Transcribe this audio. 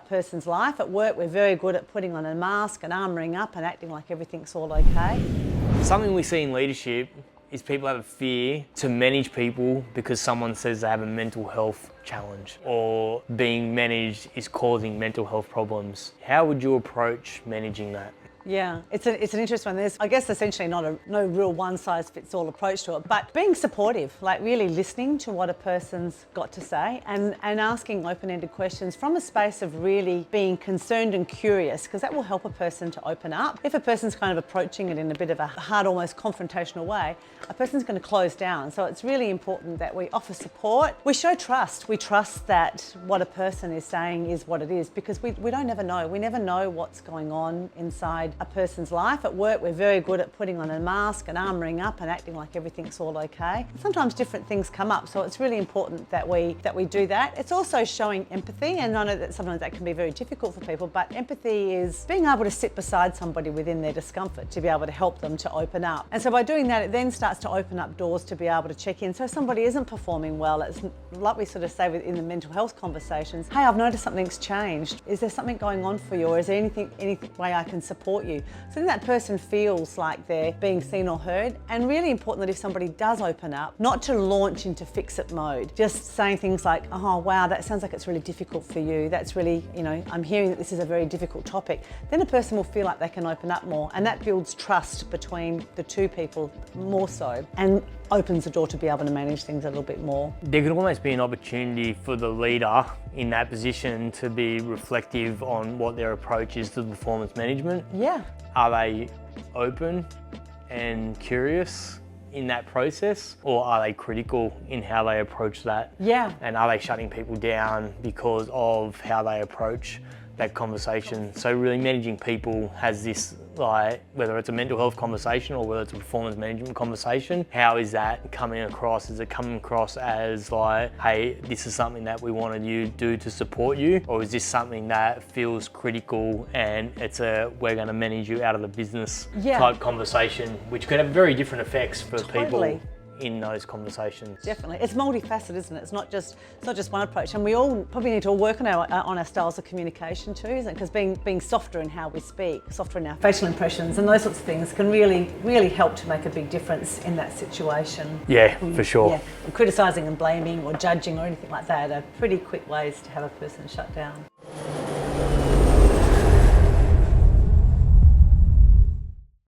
person's life. At work, we're very good at putting on a mask and armouring up and acting like everything's all okay. Something we see in leadership is people have a fear to manage people because someone says they have a mental health challenge or being managed is causing mental health problems. How would you approach managing that? Yeah, it's an interesting one. There's, I guess, essentially no real one-size-fits-all approach to it, but being supportive, like really listening to what a person's got to say and asking open-ended questions from a space of really being concerned and curious, because that will help a person to open up. If a person's kind of approaching it in a bit of a hard, almost confrontational way, a person's going to close down. So it's really important that we offer support. We show trust. We trust that what a person is saying is what it is, because we don't ever know. We never know what's going on inside a person's life. At work, we're very good at putting on a mask and armouring up and acting like everything's all okay. Sometimes different things come up, so it's really important that we do that. It's also showing empathy, and I know that sometimes that can be very difficult for people, but empathy is being able to sit beside somebody within their discomfort to be able to help them to open up. And so by doing that, it then starts to open up doors to be able to check in. So if somebody isn't performing well, it's like we sort of say in the mental health conversations, hey, I've noticed something's changed. Is there something going on for you, or is there any way I can support you? So then that person feels like they're being seen or heard. And really important that if somebody does open up, not to launch into fix-it mode, just saying things like, oh wow, that sounds like it's really difficult for you. That's really, I'm hearing that this is a very difficult topic. Then a person will feel like they can open up more, and that builds trust between the two people more so, and opens the door to be able to manage things a little bit more. There could almost be an opportunity for the leader in that position to be reflective on what their approach is to performance management. Yeah. Are they open and curious in that process, or are they critical in how they approach that? Yeah. And are they shutting people down because of how they approach that conversation? So really managing people has this, like, whether it's a mental health conversation or whether it's a performance management conversation, how is that coming across? Is it coming across as like, hey, this is something that we wanted you to do to support you? Or is this something that feels critical and it's a, we're gonna manage you out of the business type conversation, which could have very different effects for people in those conversations. Definitely. It's multifaceted, isn't it? It's not just one approach, and we all probably need to work on our styles of communication too, isn't it? Because being softer in how we speak, softer in our facial impressions and those sorts of things can really help to make a big difference in that situation. Yeah, for sure. Yeah. Criticising and blaming or judging or anything like that are pretty quick ways to have a person shut down.